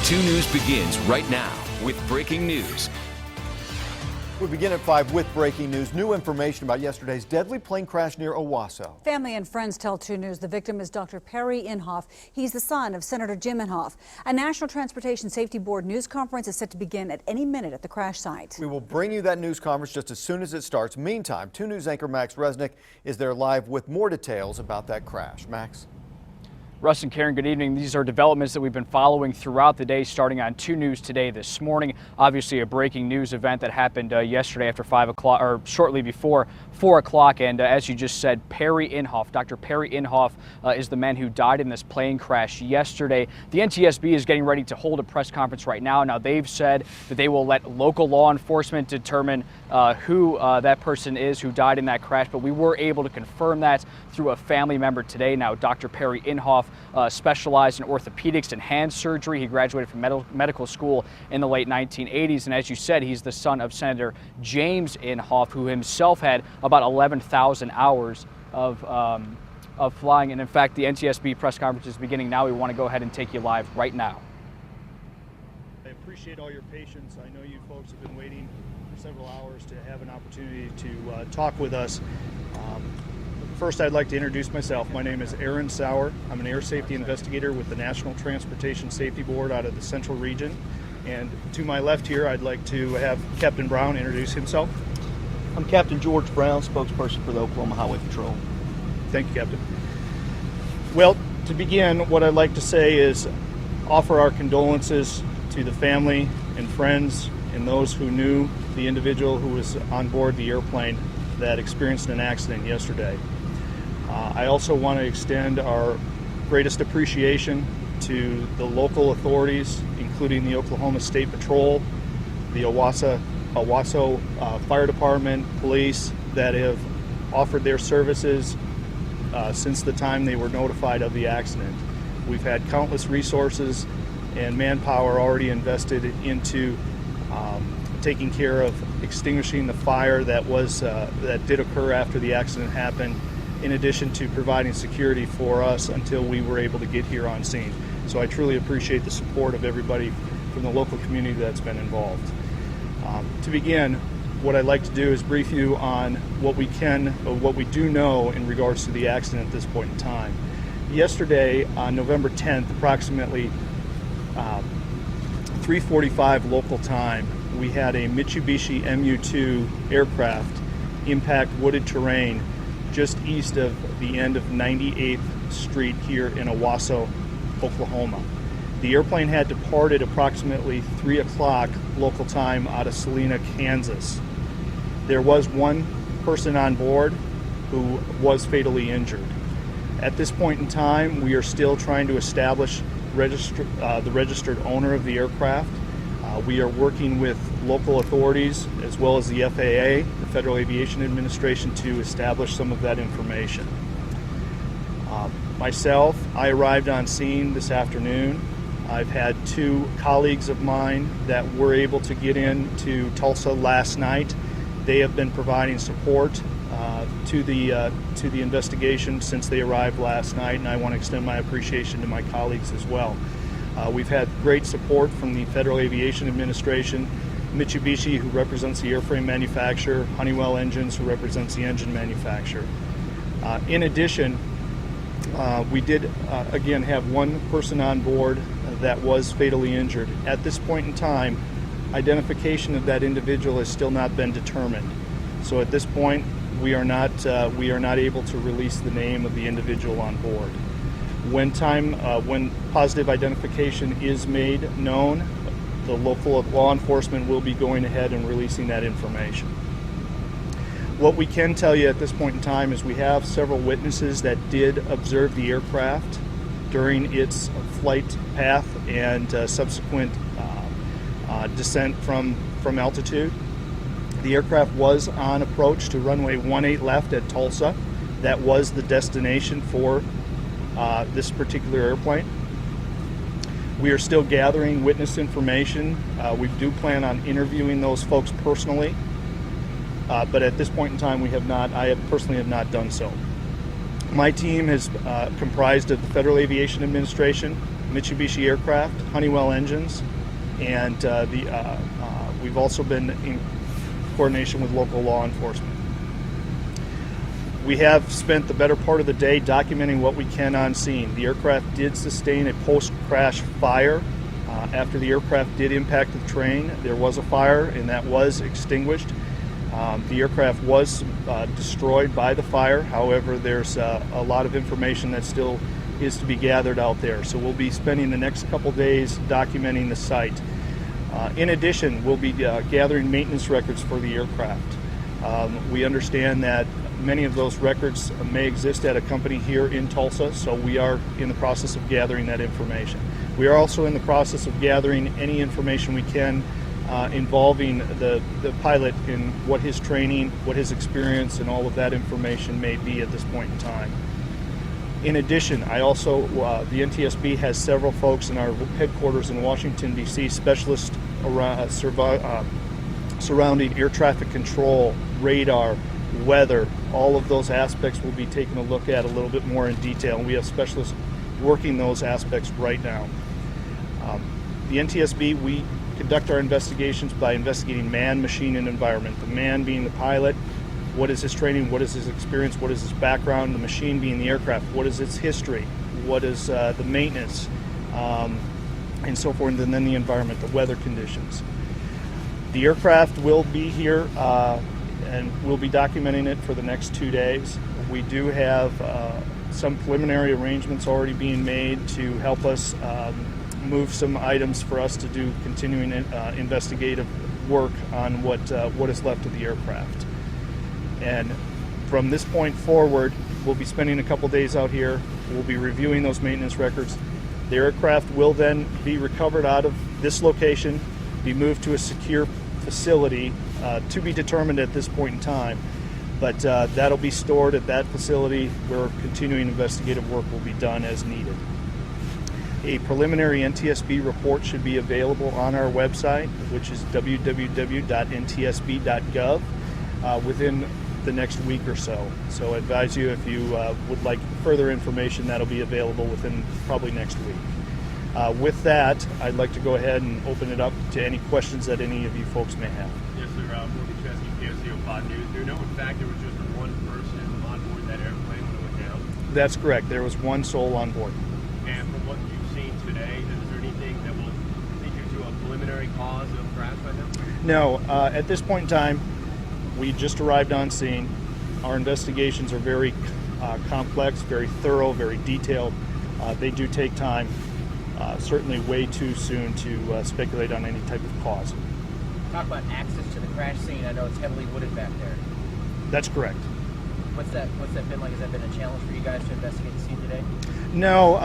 2 News begins right now with breaking news. We begin at 5 with breaking news. New information about yesterday's deadly plane crash near Owasso. Family and friends tell 2 News the victim is Dr. Perry Inhofe. He's the son of Senator Jim Inhofe. A National Transportation Safety Board news conference is set to begin at any minute at the crash site. We will bring you that news conference just as soon as it starts. Meantime, 2 News anchor Max Resnick is there live with more details about that crash. Max? Russ and Karen, good evening. These are developments that we've been following throughout the day, starting on 2 News today this morning. Obviously, a breaking news event that happened yesterday after 5 o'clock, or shortly before 4 o'clock. And as you just said, Perry Inhofe, Dr. Perry Inhofe is the man who died in this plane crash yesterday. The NTSB is getting ready to hold a press conference right now. Now, they've said that they will let local law enforcement determine who that person is who died in that crash, but we were able to confirm that through a family member today. Now, Dr. Perry Inhofe specialized in orthopedics and hand surgery. He graduated from medical school in the late 1980s, and as you said, he's the son of Senator James Inhofe, who himself had about 11,000 hours of flying. And in fact, the NTSB press conference is beginning now. We want to go ahead and take you live right now. I appreciate all your patience. I know you folks have been waiting for several hours to have an opportunity to talk with us. First, I'd like to introduce myself. My name is Aaron Sauer. I'm an air safety investigator with the National Transportation Safety Board out of the Central Region. And to my left here, I'd like to have Captain Brown introduce himself. I'm Captain George Brown, spokesperson for the Oklahoma Highway Patrol. Thank you, Captain. Well, to begin, what I'd like to say is offer our condolences to the family and friends and those who knew the individual who was on board the airplane that experienced an accident yesterday. I also want to extend our greatest appreciation to the local authorities, including the Oklahoma State Patrol, the Owasso Fire Department, police, that have offered their services since the time they were notified of the accident. We've had countless resources and manpower already invested into taking care of extinguishing the fire that did occur after the accident happened, in addition to providing security for us until we were able to get here on scene. So I truly appreciate the support of everybody from the local community that's been involved. To begin, what I'd like to do is brief you on what we do know in regards to the accident at this point in time. Yesterday, on November 10th, approximately 3:45 local time, we had a Mitsubishi MU-2 aircraft impact wooded terrain just east of the end of 98th Street here in Owasso, Oklahoma. The airplane had departed approximately 3 o'clock local time out of Salina, Kansas. There was one person on board who was fatally injured. At this point in time, we are still trying to establish the registered owner of the aircraft. We are working with local authorities as well as the FAA, the Federal Aviation Administration, to establish some of that information. Myself, I arrived on scene this afternoon. I've had 2 colleagues of mine that were able to get into Tulsa last night. They have been providing support to the investigation since they arrived last night, and I want to extend my appreciation to my colleagues as well. We've had great support from the Federal Aviation Administration, Mitsubishi, who represents the airframe manufacturer, Honeywell Engines, who represents the engine manufacturer. In addition, we did again have one person on board that was fatally injured. At this point in time, identification of that individual has still not been determined. So at this point, we are not able to release the name of the individual on board. When positive identification is made known, the local law enforcement will be going ahead and releasing that information. What we can tell you at this point in time is we have several witnesses that did observe the aircraft during its flight path and subsequent descent from altitude. The aircraft was on approach to runway 18 left at Tulsa. That was the destination for this particular airplane. We are still gathering witness information. We do plan on interviewing those folks personally, but at this point in time, I personally have not done so. My team is comprised of the Federal Aviation Administration, Mitsubishi aircraft, Honeywell engines, and we've also been in coordination with local law enforcement. We have spent the better part of the day documenting what we can on scene. The aircraft did sustain a post-crash fire. After the aircraft did impact the terrain, there was a fire and that was extinguished. The aircraft was destroyed by the fire. However, there's a lot of information that still is to be gathered out there. So we'll be spending the next couple days documenting the site. In addition, we'll be gathering maintenance records for the aircraft. We understand that many of those records may exist at a company here in Tulsa, so we are in the process of gathering that information. We are also in the process of gathering any information we can involving the pilot in what his training, what his experience, and all of that information may be at this point in time. In addition, the NTSB has several folks in our headquarters in Washington, D.C., specialists around, surrounding air traffic control, radar, weather. All of those aspects we'll be taking a look at a little bit more in detail, and we have specialists working those aspects right now. The NTSB, we conduct our investigations by investigating man, machine, and environment. The man being the pilot, what is his training, what is his experience, what is his background, the machine being the aircraft, what is its history, what is the maintenance, and so forth, and then the environment, the weather conditions. The aircraft will be here and we'll be documenting it for the next 2 days. We do have some preliminary arrangements already being made to help us move some items for us to do continuing investigative work on what is left of the aircraft. And from this point forward, we'll be spending a couple days out here. We'll be reviewing those maintenance records. The aircraft will then be recovered out of this location, be moved to a secure facility to be determined at this point in time. But that'll be stored at that facility where continuing investigative work will be done as needed. A preliminary NTSB report should be available on our website, which is www.ntsb.gov, within the next week or so. So I advise you, if you would like further information, that'll be available within probably next week. With that, I'd like to go ahead and open it up to any questions that any of you folks may have. Yes, sir. Morgan Chesky, KSCO 5 News. Do you know, in fact, there was just one person on board that airplane when it went down? That's correct. There was one soul on board. And from what you've seen today, is there anything that will lead you to a preliminary cause of crash right now? No. At this point in time, we just arrived on scene. Our investigations are very complex, very thorough, very detailed. They do take time. Certainly way too soon to speculate on any type of cause. Talk about access to the crash scene. I know it's heavily wooded back there. That's correct. What's that been like? Has that been a challenge for you guys to investigate the scene today? No,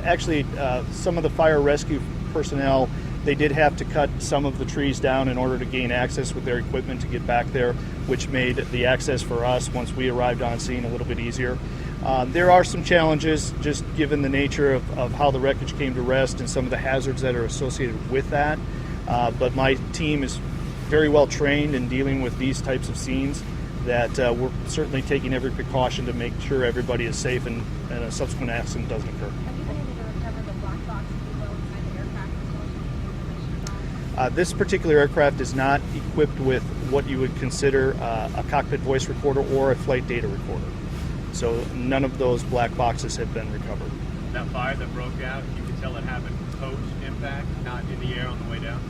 actually, some of the fire rescue personnel, they did have to cut some of the trees down in order to gain access with their equipment to get back there, which made the access for us once we arrived on scene a little bit easier. There are some challenges just given the nature of how the wreckage came to rest and some of the hazards that are associated with that. But my team is very well trained in dealing with these types of scenes, that we're certainly taking every precaution to make sure everybody is safe and a subsequent accident doesn't occur. Have you been able to recover the black box inside the aircraft as well as information about? This particular aircraft is not equipped with what you would consider a cockpit voice recorder or a flight data recorder. So none of those black boxes have been recovered. That fire that broke out, you can tell it happened post-impact, not in the air on the way down?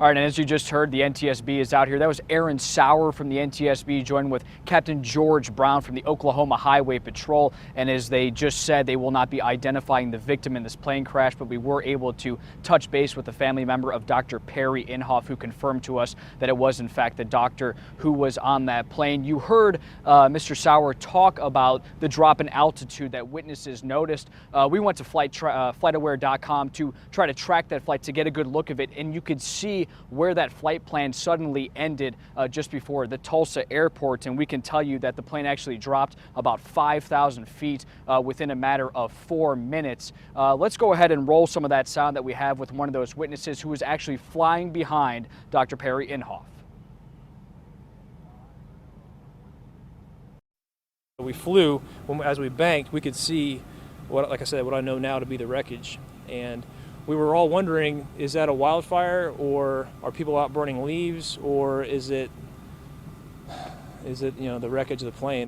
All right, and as you just heard, the NTSB is out here. That was Aaron Sauer from the NTSB, joined with Captain George Brown from the Oklahoma Highway Patrol. And as they just said, they will not be identifying the victim in this plane crash, but we were able to touch base with a family member of Dr. Perry Inhofe, who confirmed to us that it was, in fact, the doctor who was on that plane. You heard Mr. Sauer talk about the drop in altitude that witnesses noticed. We went to FlightAware.com to try to track that flight to get a good look of it, and you could see where that flight plan suddenly ended just before the Tulsa airport. And we can tell you that the plane actually dropped about 5,000 feet within a matter of 4 minutes. Let's go ahead and roll some of that sound that we have with one of those witnesses who was actually flying behind Dr. Perry Inhofe. We flew, as we banked, we could see like I said, what I know now to be the wreckage. And we were all wondering, is that a wildfire, or are people out burning leaves, or is it the wreckage of the plane?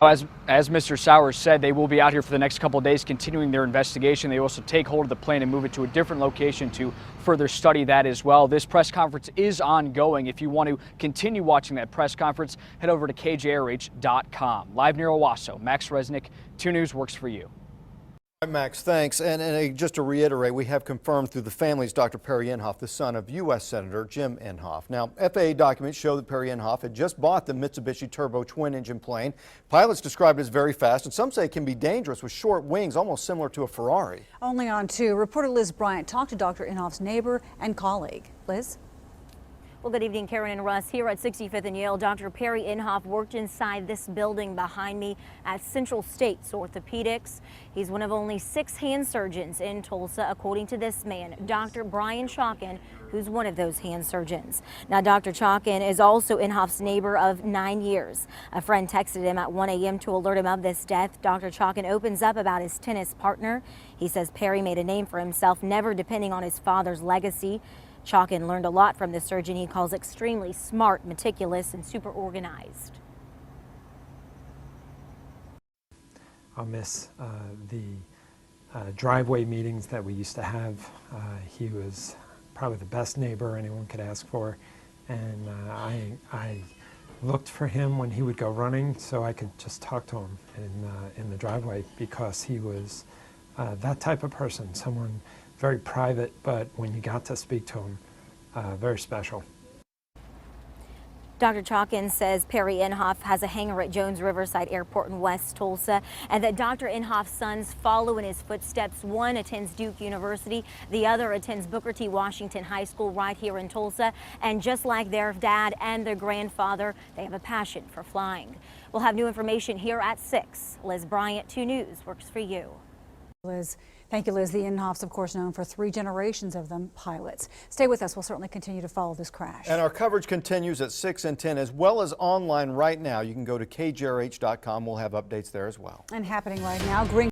As Mr. Sowers said, they will be out here for the next couple of days continuing their investigation. They also take hold of the plane and move it to a different location to further study that as well. This press conference is ongoing. If you want to continue watching that press conference, head over to KJRH.com. Live near Owasso, Max Resnick, 2 News works for you. Max, thanks. And just to reiterate, we have confirmed through the families Dr. Perry Inhofe, the son of U.S. Senator Jim Inhofe. Now, FAA documents show that Perry Inhofe had just bought the Mitsubishi Turbo twin-engine plane. Pilots described it as very fast, and some say it can be dangerous with short wings, almost similar to a Ferrari. Only on 2. Reporter Liz Bryant talked to Dr. Inhofe's neighbor and colleague. Liz? Well, good evening, Karen and Russ. Here at 65th and Yale, Dr. Perry Inhofe worked inside this building behind me at Central States Orthopedics. He's one of only 6 hand surgeons in Tulsa, according to this man, Dr. Brian Chalkin, who's one of those hand surgeons. Now, Dr. Chalkin is also Inhofe's neighbor of 9 years. A friend texted him at 1 a.m. to alert him of this death. Dr. Chalkin opens up about his tennis partner. He says Perry made a name for himself, never depending on his father's legacy. Chalkin learned a lot from the surgeon he calls extremely smart, meticulous, and super organized. I'll miss the driveway meetings that we used to have. He was probably the best neighbor anyone could ask for, and I looked for him when he would go running so I could just talk to him in the driveway, because he was that type of person, someone very private, but when you got to speak to him, very special. Dr. Chalkin says Perry Inhofe has a hangar at Jones Riverside Airport in West Tulsa, and that Dr. Inhofe's sons follow in his footsteps. One attends Duke University, the other attends Booker T. Washington High School right here in Tulsa, and just like their dad and their grandfather, they have a passion for flying. We'll have new information here at 6. Liz Bryant, 2 News works for you. Liz. Thank you, Liz. The Inhofes, of course, known for 3 generations of them pilots. Stay with us. We'll certainly continue to follow this crash. And our coverage continues at 6 and 10, as well as online right now. You can go to KJRH.com. We'll have updates there as well. And happening right now, Green